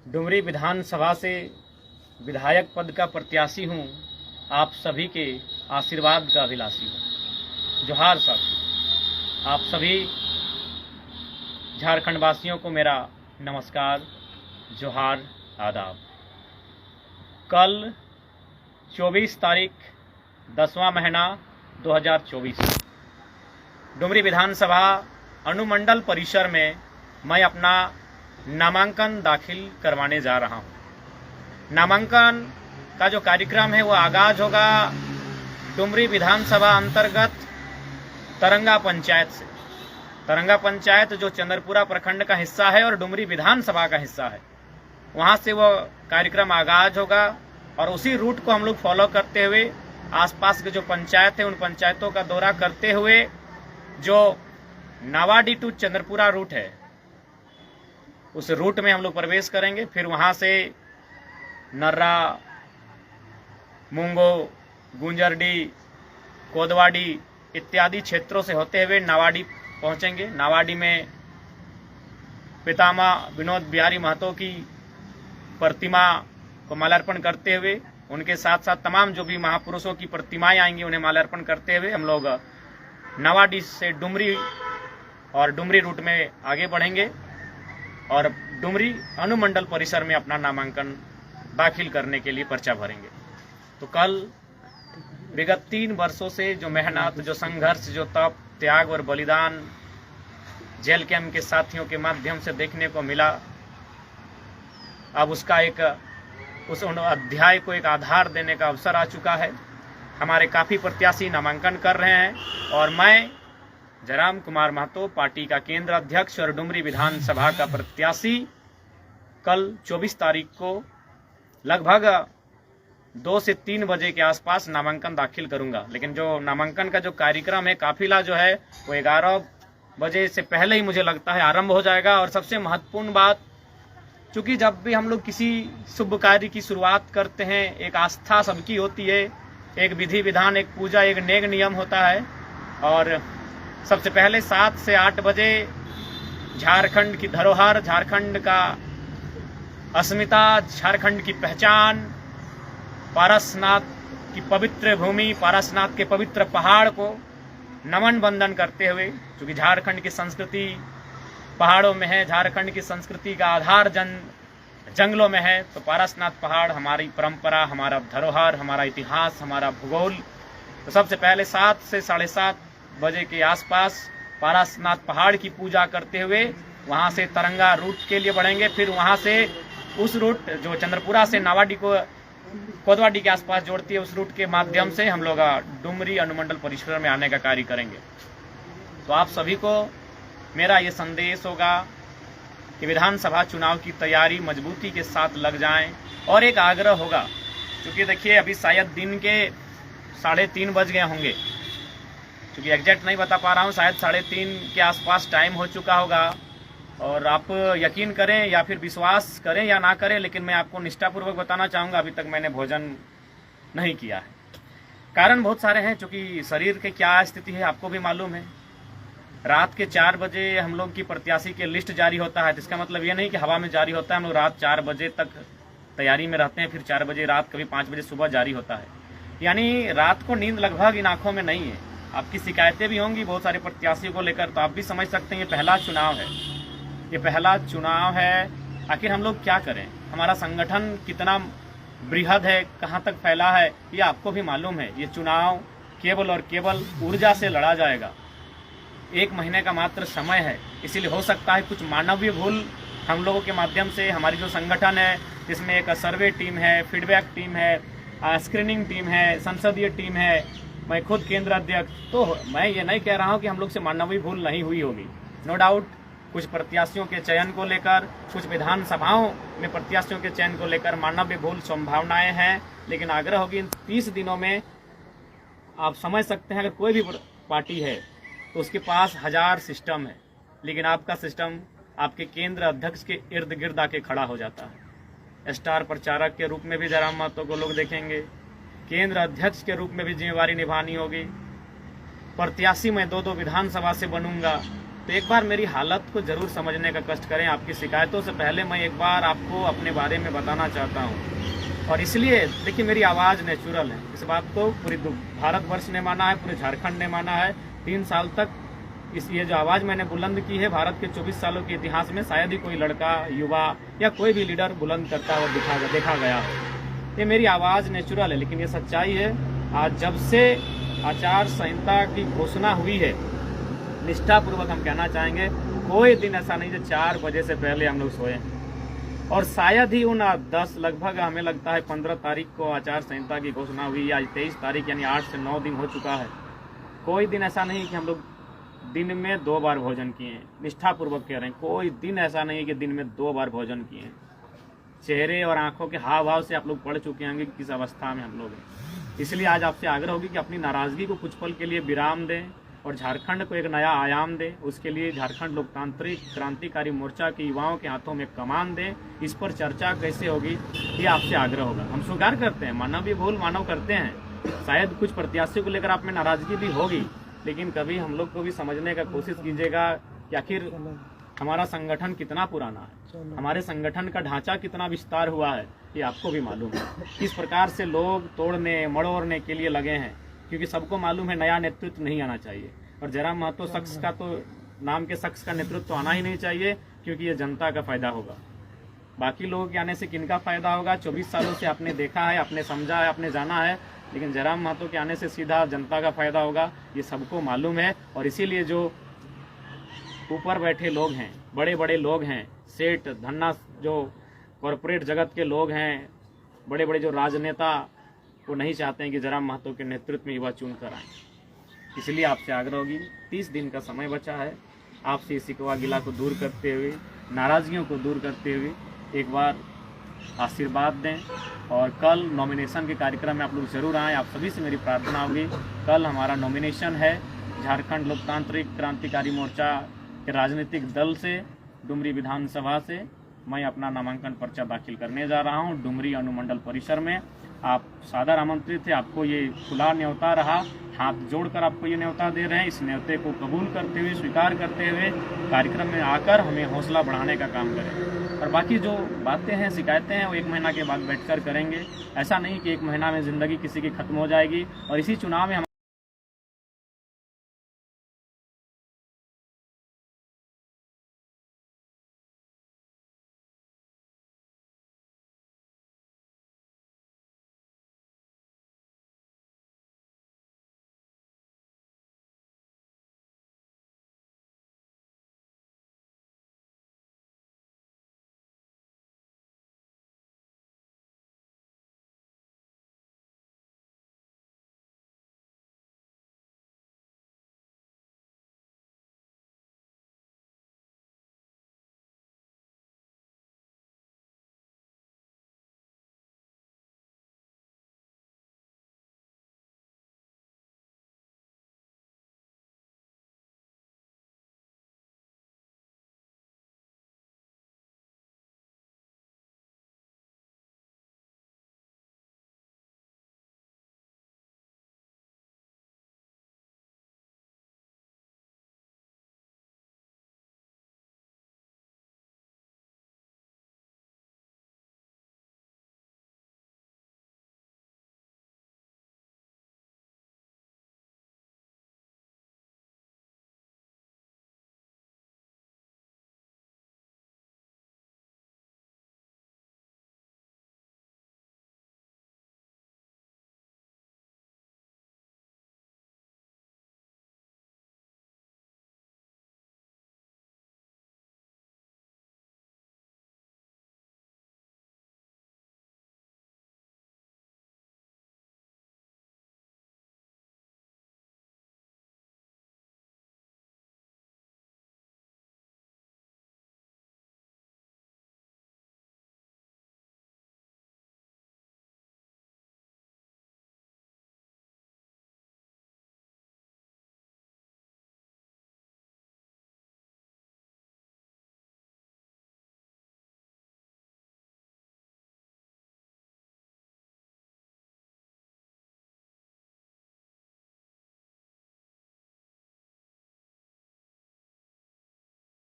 डुमरी विधानसभा से विधायक पद का प्रत्याशी हूँ। आप सभी के आशीर्वाद का अभिलाषी हूँ। जोहार साहब, आप सभी झारखंड वासियों को मेरा नमस्कार, जोहार, आदाब। कल 24 तारीख 10वां महीना 2024 डुमरी विधानसभा अनुमंडल परिसर में मैं अपना नामांकन दाखिल करवाने जा रहा हूं। नामांकन का जो कार्यक्रम है वो आगाज होगा डुमरी विधानसभा अंतर्गत तरंगा पंचायत से। तरंगा पंचायत जो चंद्रपुरा प्रखंड का हिस्सा है और डुमरी विधानसभा का हिस्सा है, वहां से वो कार्यक्रम आगाज होगा और उसी रूट को हम लोग फॉलो करते हुए आसपास के जो पंचायत है उन पंचायतों का दौरा करते हुए जो नावाडी टू चंद्रपुरा रूट है उस रूट में हम लोग प्रवेश करेंगे। फिर वहां से नर्रा, मूंगो, गुंजरडी, कोदवाडी इत्यादि क्षेत्रों से होते हुए नावाडी पहुंचेंगे। नावाडी में पितामह विनोद बिहारी महतो की प्रतिमा को माल्यार्पण करते हुए, उनके साथ साथ तमाम जो भी महापुरुषों की प्रतिमाएं आएंगी उन्हें माल्यार्पण करते हुए हम लोग नावाडी से डुमरी और डुमरी रूट में आगे बढ़ेंगे और डुमरी अनुमंडल परिसर में अपना नामांकन दाखिल करने के लिए पर्चा भरेंगे। तो कल विगत 3 वर्षों से जो मेहनत, जो संघर्ष, जो तप, त्याग और बलिदान जेल कैंप के साथियों के माध्यम से देखने को मिला, अब उसका उस अध्याय को एक आधार देने का अवसर आ चुका है। हमारे काफ़ी प्रत्याशी नामांकन कर रहे हैं और मैं जयराम कुमार महतो, पार्टी का केंद्र अध्यक्ष और डुमरी विधानसभा का प्रत्याशी, कल 24 तारीख को लगभग 2 से 3 बजे के आसपास नामांकन दाखिल करूंगा। लेकिन जो नामांकन का जो कार्यक्रम है, काफिला जो है वो 11 बजे से पहले ही मुझे लगता है आरंभ हो जाएगा। और सबसे महत्वपूर्ण बात, चूंकि जब भी हम लोग किसी शुभ कार्य की शुरुआत करते हैं एक आस्था सबकी होती है, एक विधि विधान, एक पूजा, एक नेक नियम होता है। और सबसे पहले 7 से 8 बजे झारखंड की धरोहर, झारखंड का अस्मिता, झारखंड की पहचान, पारसनाथ की पवित्र भूमि, पारसनाथ के पवित्र पहाड़ को नमन बंदन करते हुए, क्योंकि झारखंड की संस्कृति पहाड़ों में है, झारखंड की संस्कृति का आधार जंगलों में है, तो पारसनाथ पहाड़ हमारी परंपरा, हमारा धरोहर, हमारा इतिहास, हमारा भूगोल। तो सबसे पहले 7 से 7:30 बजे के आसपास पारसनाथ पहाड़ की पूजा करते हुए वहां से तरंगा रूट के लिए बढ़ेंगे। फिर वहां से उस रूट जो चंद्रपुरा से नावाडी को कोदवाडी के आसपास जोड़ती है, उस रूट के माध्यम से हम लोग डुमरी अनुमंडल परिसर में आने का कार्य करेंगे। तो आप सभी को मेरा ये संदेश होगा कि विधानसभा चुनाव की तैयारी मजबूती के साथ लग जाएं। और एक आग्रह होगा, क्योंकि देखिए अभी शायद दिन के 3:30 बज गए होंगे, क्योंकि एग्जैक्ट नहीं बता पा रहा हूँ, शायद 3:30 के आसपास टाइम हो चुका होगा। और आप यकीन करें या फिर विश्वास करें या ना करें, लेकिन मैं आपको निष्ठापूर्वक बताना चाहूँगा, अभी तक मैंने भोजन नहीं किया है। कारण बहुत सारे हैं, क्योंकि शरीर की क्या स्थिति है आपको भी मालूम है। रात के 4 बजे हम लोग की प्रत्याशी के लिस्ट जारी होता है, जिसका मतलब ये नहीं कि हवा में जारी होता है। हम लोग रात 4 बजे तक तैयारी में रहते हैं, फिर 4 बजे रात, कभी 5 बजे सुबह जारी होता है। यानी रात को नींद लगभग इन आंखों में नहीं है। आपकी शिकायतें भी होंगी बहुत सारे प्रत्याशियों को लेकर, तो आप भी समझ सकते हैं ये पहला चुनाव है, ये पहला चुनाव है। आखिर हम लोग क्या करें, हमारा संगठन कितना बृहद है, कहाँ तक फैला है, ये आपको भी मालूम है। ये चुनाव केवल और केवल ऊर्जा से लड़ा जाएगा। 1 महीने का मात्र समय है, इसीलिए हो सकता है कुछ मानवीय भूल हम लोगों के माध्यम से, हमारी जो संगठन है जिसमें एक सर्वे टीम है, फीडबैक टीम है, स्क्रीनिंग टीम है, संसदीय टीम है, मैं खुद केंद्र अध्यक्ष, तो मैं ये नहीं कह रहा हूँ कि हम लोग से मानवीय भूल नहीं हुई होगी। नो डाउट कुछ प्रत्याशियों के चयन को लेकर, कुछ विधानसभाओं में प्रत्याशियों के चयन को लेकर मानवीय भूल संभावनाएं हैं, लेकिन आग्रह होगी इन 30 दिनों में आप समझ सकते हैं, अगर कोई भी पार्टी है तो उसके पास 1000 सिस्टम है, लेकिन आपका सिस्टम आपके केंद्र अध्यक्ष के इर्द गिर्द आके खड़ा हो जाता है। स्टार प्रचारक के रूप में भी जयराम महतो को लोग देखेंगे, केंद्र अध्यक्ष के रूप में भी जिम्मेवारी निभानी होगी, प्रत्याशी मैं 2-2 विधानसभा से बनूंगा, तो एक बार मेरी हालत को जरूर समझने का कष्ट करें। आपकी शिकायतों से पहले मैं एक बार आपको अपने बारे में बताना चाहता हूँ, और इसलिए देखिए मेरी आवाज़ नेचुरल है, इस बात को पूरी भारतवर्ष ने माना है, पूरे झारखंड ने माना है। 3 साल तक ये जो आवाज़ मैंने बुलंद की है, भारत के 24 सालों के इतिहास में शायद ही कोई लड़का, युवा या कोई भी लीडर बुलंद करता हुआ देखा गया हो। ये मेरी आवाज़ नेचुरल है, लेकिन ये सच्चाई है। आज जब से आचार संहिता की घोषणा हुई है, निष्ठापूर्वक हम कहना चाहेंगे, कोई दिन ऐसा नहीं जो 4 बजे से पहले हम लोग सोए। और शायद ही उन 10 लगभग हमें लगता है 15 तारीख को आचार संहिता की घोषणा हुई, आज 23 तारीख, यानी 8 से 9 दिन हो चुका है। कोई दिन ऐसा नहीं कि हम लोग दिन में 2 बार भोजन किए हैं। निष्ठापूर्वक कह रहे हैं, कोई दिन ऐसा नहीं कि दिन में 2 बार भोजन किए हैं। चेहरे और आंखों के हाव भाव से आप लोग पढ़ चुके होंगे कि किस अवस्था में हम लोग हैं। इसलिए आज आपसे आग्रह होगी कि अपनी नाराजगी को कुछ पल के लिए विराम दें और झारखंड को एक नया आयाम दें। उसके लिए झारखंड लोकतांत्रिक क्रांतिकारी मोर्चा के युवाओं के हाथों में कमान दें। इस पर चर्चा कैसे होगी, ये आपसे आग्रह होगा। हम स्वीकार करते हैं, मानवीय भूल मानव करते हैं। शायद कुछ प्रत्याशियों को लेकर आप में नाराजगी भी होगी, लेकिन कभी हम लोग को भी समझने का कोशिश कीजिएगा कि आखिर हमारा संगठन कितना पुराना है, हमारे संगठन का ढांचा कितना विस्तार हुआ है, ये आपको भी मालूम है। किस प्रकार से लोग तोड़ने मड़ोड़ने के लिए लगे हैं, क्योंकि सबको मालूम है नया नेतृत्व नहीं आना चाहिए। और जयराम महतो शख्स का तो नाम के शख्स का नेतृत्व आना ही नहीं चाहिए, क्योंकि ये जनता का फायदा होगा। बाकी लोगों के आने से किनका फायदा होगा? 24 सालों से आपने देखा है, आपने समझा है, आपने जाना है, लेकिन जयराम महतो के आने से सीधा जनता का फायदा होगा, ये सबको मालूम है। और इसीलिए जो ऊपर बैठे लोग हैं, बड़े बड़े लोग हैं, सेठ धन्ना, जो कॉरपोरेट जगत के लोग हैं, बड़े बड़े जो राजनेता, वो नहीं चाहते हैं कि जयराम महतो के नेतृत्व में युवा चुन कर आए। इसलिए आपसे आग्रह होगी, 30 दिन का समय बचा है, आपसे इस शिकवा गिला को दूर करते हुए, नाराजगियों को दूर करते हुए एक बार आशीर्वाद दें। और कल नॉमिनेशन के कार्यक्रम में आप लोग जरूर आएँ। आप सभी से मेरी प्रार्थना होगी, कल हमारा नॉमिनेशन है झारखंड लोकतांत्रिक क्रांतिकारी मोर्चा के राजनीतिक दल से, डुमरी विधानसभा से मैं अपना नामांकन पर्चा दाखिल करने जा रहा हूं डुमरी अनुमंडल परिसर में। आप सादर आमंत्रित थे, आपको ये खुला न्योता रहा, हाथ जोड़कर आपको ये न्योता दे रहे हैं। इस न्योते को कबूल करते हुए, स्वीकार करते हुए कार्यक्रम में आकर हमें हौसला बढ़ाने का काम करें। और बाकी जो बातें हैं, शिकायतें हैं, वो 1 महीना के बाद बैठकर करेंगे। ऐसा नहीं कि 1 महीना में ज़िंदगी किसी की खत्म हो जाएगी। और इसी चुनाव में